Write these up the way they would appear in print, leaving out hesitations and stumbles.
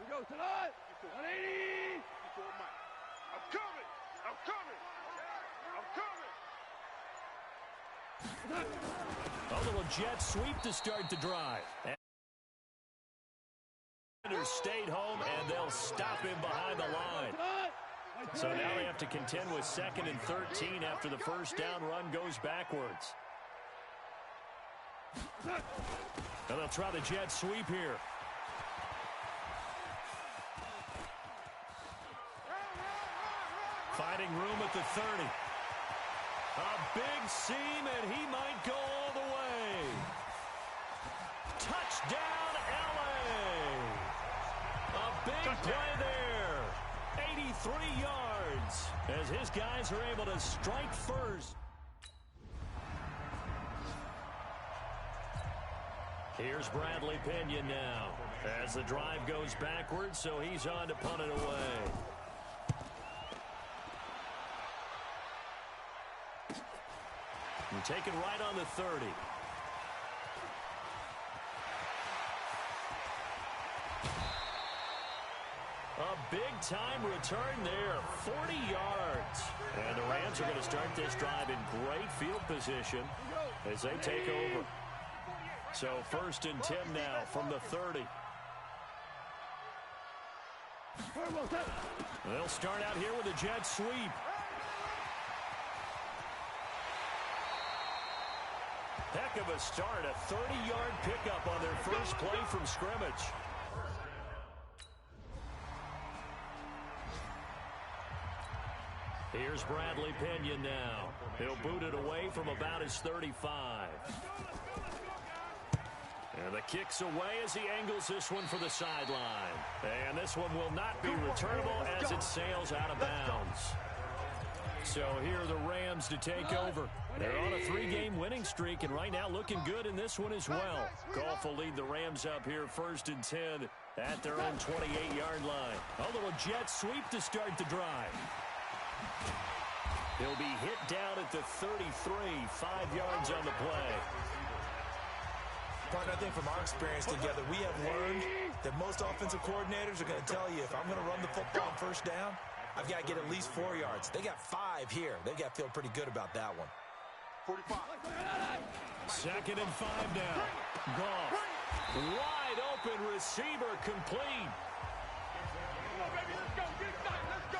We go tonight. 180. I'm coming. I'm coming. I'm coming. A little jet sweep to start the drive. Stayed home, and they'll stop him behind the line. So now they have to contend with 2nd and 13 after the first down run goes backwards. And they'll try the jet sweep here. Finding room at the 30. A big seam, and he might go all the way. Touchdown, L.A. A big play there. 83 yards as his guys are able to strike first. Here's Bradley Pinion now as the drive goes backwards, so he's on to punt it away. And taken right on the 30. A big-time return there, 40 yards. And the Rams are going to start this drive in great field position as they take over. So 1st and 10 now from the 30. They'll start out here with a jet sweep. Heck of a start, a 30-yard pickup on their first play from scrimmage. Here's Bradley Pinion now. He'll boot it away from about his 35. And the kick's away as he angles this one for the sideline. And this one will not be returnable as it sails out of bounds. So here are the Rams to take over. They're on a 3-game winning streak, and right now looking good in this one as well. Goff will lead the Rams up here 1st and 10 at their own 28-yard line. A little jet sweep to start the drive. He'll be hit down at the 33, 5 yards on the play. Partner, I think from our experience together, we have learned that most offensive coordinators are going to tell you, if I'm going to run the football on 1st down, I've got to get at least 4 yards. They got 5 here. They've got to feel pretty good about that one. 45. 2nd and 5 now. Goff. Wide open receiver complete. Come on, baby, let's go. Get excited. Let's go.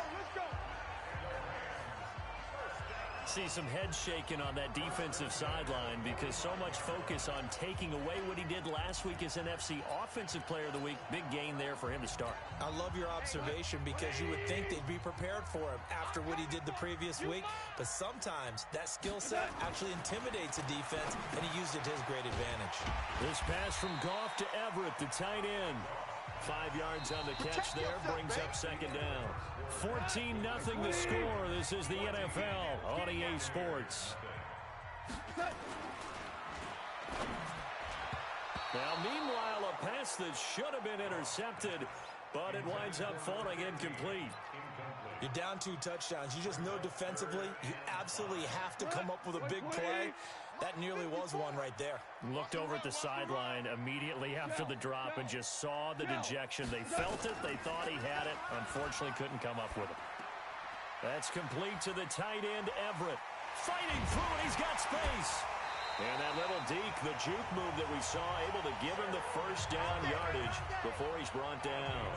See some head shaking on that defensive sideline because so much focus on taking away what he did last week as NFC Offensive Player of the Week. Big gain there for him to start. I love your observation because you would think they'd be prepared for him after what he did the previous week. But sometimes that skill set actually intimidates a defense, and he used it to his great advantage. This pass from Goff to Everett, the tight end. 5 yards on the catch there, brings up 2nd down. 14-0 the score. This is the NFL on EA Sports. Now, meanwhile, a pass that should have been intercepted, but it winds up falling incomplete. You're down 2 touchdowns. You just know defensively you absolutely have to come up with a big play. That nearly was one right there. Looked over at the sideline immediately after the drop and just saw the dejection. They felt it. They thought he had it. Unfortunately, couldn't come up with it. That's complete to the tight end, Everett. Fighting through it. He's got space. And that little deke, the juke move that we saw, able to give him the 1st down yardage before he's brought down.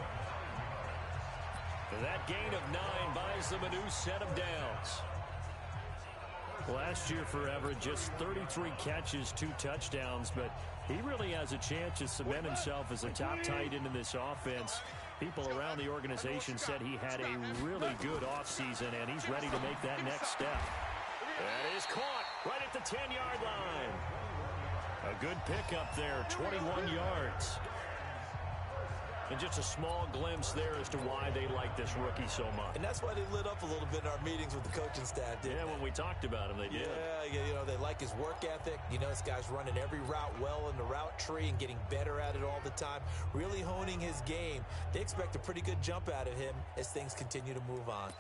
That gain of 9 buys them a new set of downs. Last year for Everett, just 33 catches, 2 touchdowns, but he really has a chance to cement himself as a top tight end in this offense. People around the organization said he had a really good offseason, and he's ready to make that next step. That is caught right at the 10-yard line. A good pickup there, 21 yards. And just a small glimpse there as to why they like this rookie so much. And that's why they lit up a little bit in our meetings with the coaching staff, didn't they? When we talked about him, they did. Yeah, you know, they like his work ethic. You know, this guy's running every route well in the route tree and getting better at it all the time, really honing his game. They expect a pretty good jump out of him as things continue to move on.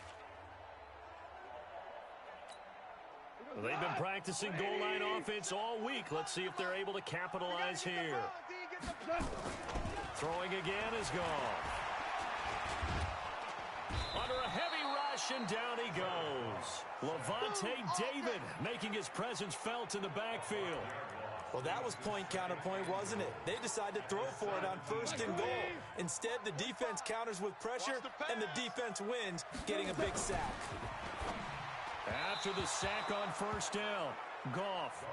Well, they've been practicing goal line offense all week. Let's see if they're able to capitalize here. Throwing again is Goff. Under a heavy rush, and down he goes. Levante David making his presence felt in the backfield. Well, that was point counterpoint, wasn't it? They decided to throw for it on 1st and goal. Instead, the defense counters with pressure, and the defense wins, getting a big sack. After the sack on 1st down, Goff.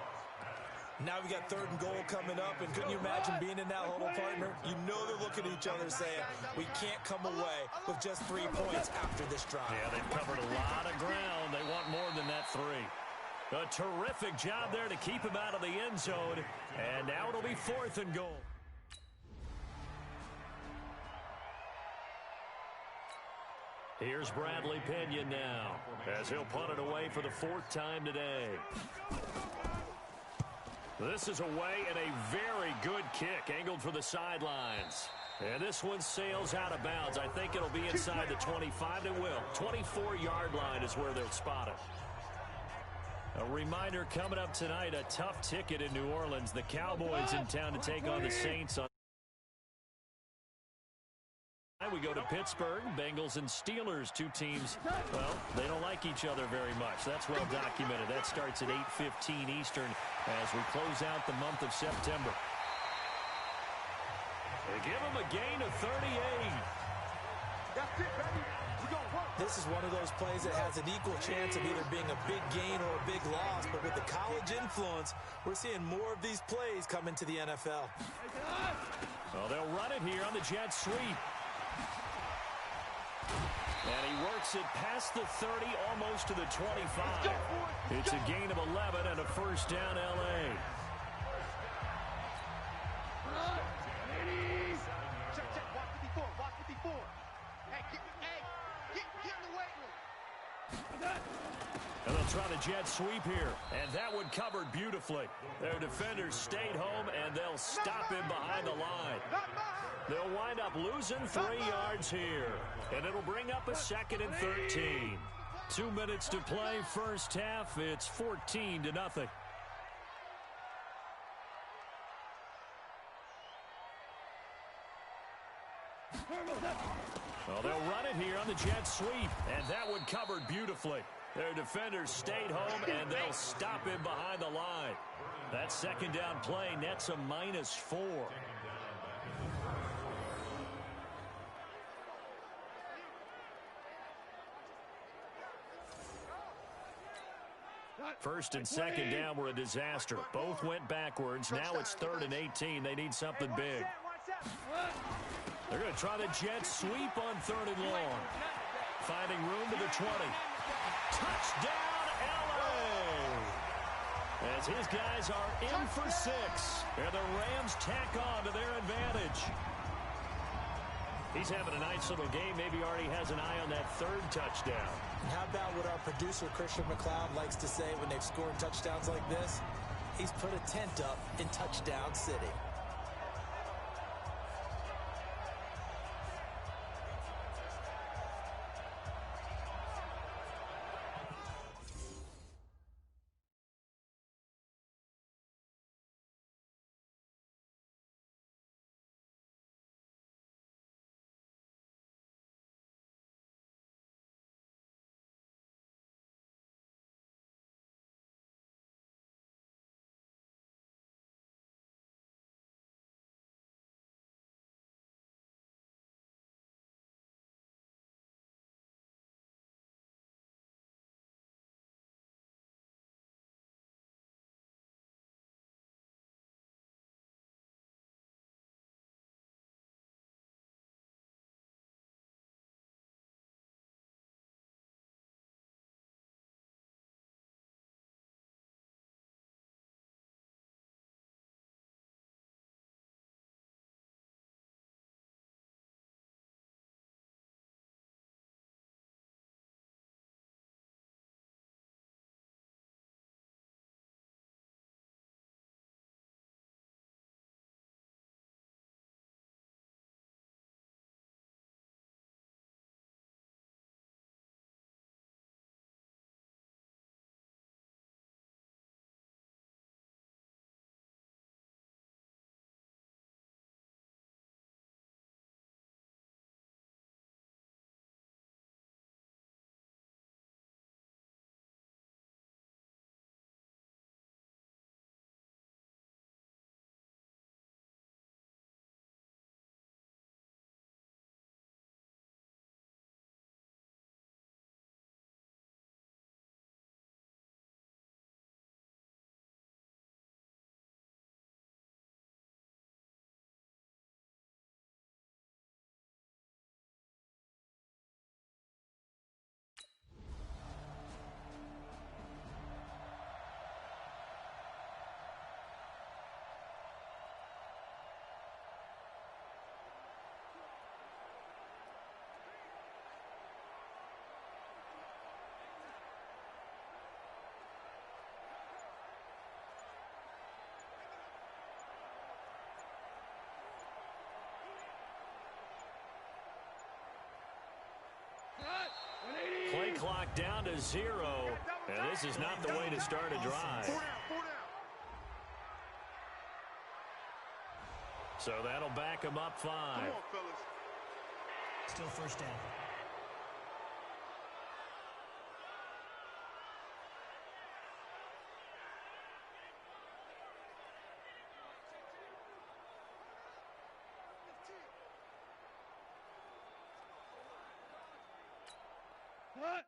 Now we got 3rd and goal coming up, and couldn't you imagine being in that huddle, partner? You know they're looking at each other saying, we can't come away with just 3 points after this drive. Yeah, they've covered a lot of ground. They want more than that 3. A terrific job there to keep him out of the end zone. And now it'll be 4th and goal. Here's Bradley Pinion now, as he'll punt it away for the 4th time today. This is away and a very good kick, angled for the sidelines. And this one sails out of bounds. I think it'll be inside the 25. It will. 24-yard line is where they'll spot it. A reminder coming up tonight, a tough ticket in New Orleans. The Cowboys in town to take on the Saints on. We go to Pittsburgh. Bengals and Steelers, 2 teams, well, they don't like each other very much. That's well documented. That starts at 8:15 Eastern as we close out the month of September. They give them a gain of 38. That's it, baby. This is one of those plays that has an equal chance of either being a big gain or a big loss, but with the college influence, we're seeing more of these plays come into the NFL. Well, they'll run it here on the jet sweep. And he works it past the 30, almost to the 25. It's a gain of 11 and a 1st down, L.A. Watch 54. Watch 54. Hey, get in the weight room. And they'll try the jet sweep here. And that one covered beautifully. Their defenders stayed home, and they'll stop him behind the line. They'll wind up losing 3 yards here. And it'll bring up a 2nd and 13. 2 minutes to play, 1st half. It's 14-0. Well, they'll run it here on the jet sweep. And that one covered beautifully. Their defenders stayed home, and they'll stop him behind the line. That 2nd down play nets a -4. First and 2nd down were a disaster. Both went backwards. Now it's 3rd and 18. They need something big. They're going to try the jet sweep on 3rd and long. Finding room to the 20. Touchdown, L.A. As his guys are in for 6. And the Rams tack on to their advantage. He's having a nice little game. Maybe already has an eye on that 3rd touchdown. And how about what our producer, Christian McLeod, likes to say when they've scored touchdowns like this? He's put a tent up in Touchdown City. clock down to 0. And this is not the way to start a drive. So that'll back him up 5. Come on, fellas. Still first down. What?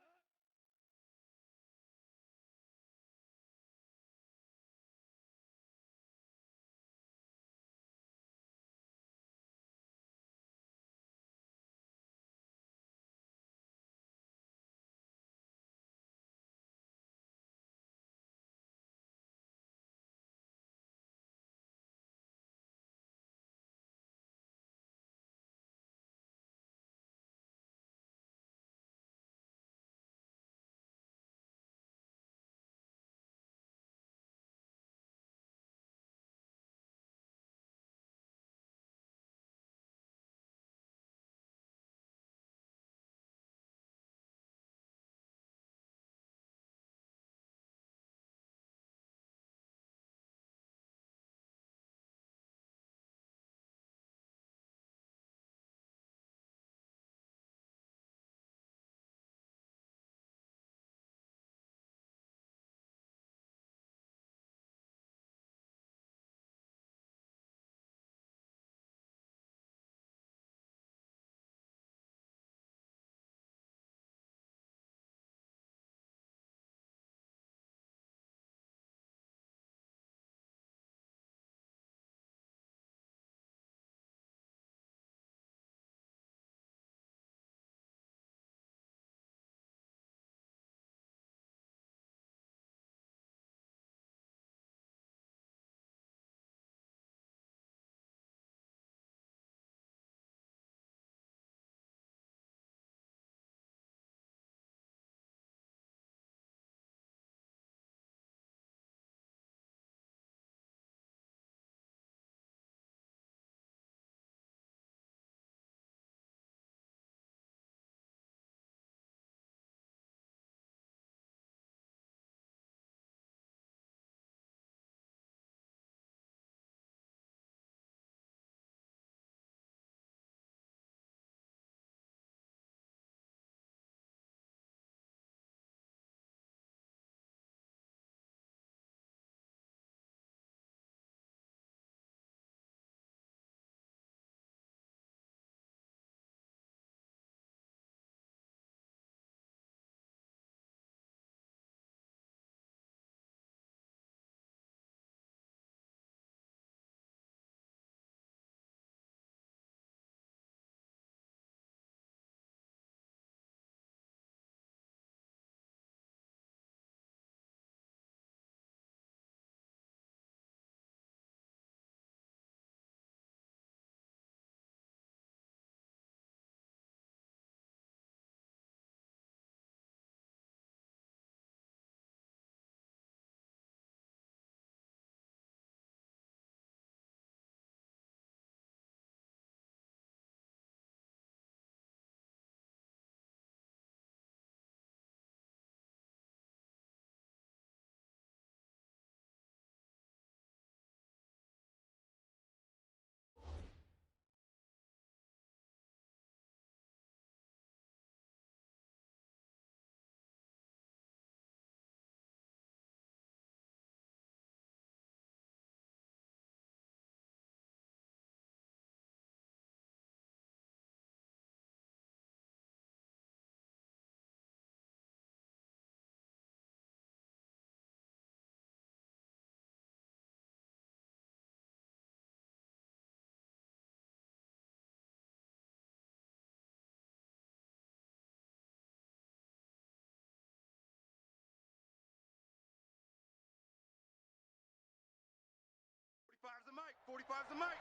The mic. 45's the mic.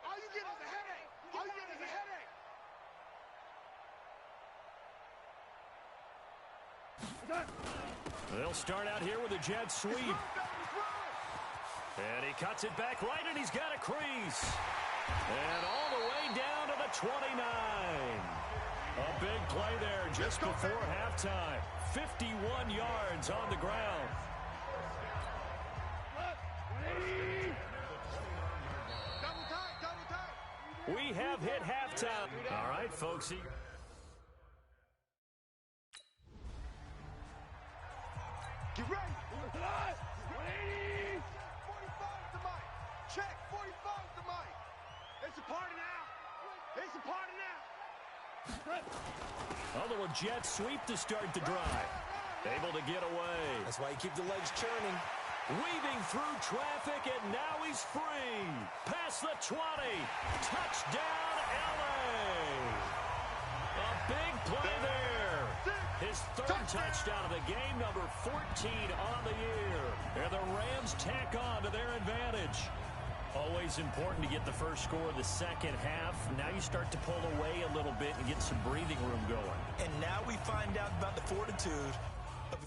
All you get is a headache. All you get is a headache. They'll start out here with a jet sweep. And he cuts it back right, and he's got a crease. And all the way down to the 29. A big play there just before halftime. 51 yards on the ground. Double tight. We have hit halftime. All right, folks. Get ready. 180. 45 to Mike. Check. 45 to Mike. It's a party now. It's a party now. A little jet sweep to start the drive. Able to get away. That's why you keep the legs churning. Weaving through traffic, and now he's free. Past the 20. Touchdown, L.A. A big play there. His third touchdown of the game, number 14 on the year. And the Rams tack on to their advantage. Always important to get the first score of the second half. Now you start to pull away a little bit and get some breathing room going. And now we find out about the fortitude of...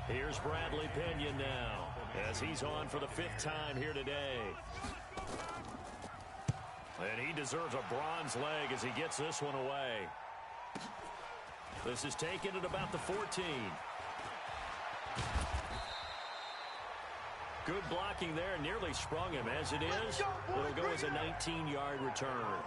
Here's Bradley Pinion now, as he's on for the 5th time here today. And he deserves a bronze leg as he gets this one away. This is taken at about the 14. Good blocking there, nearly sprung him. As it is, it'll go as a 19-yard return.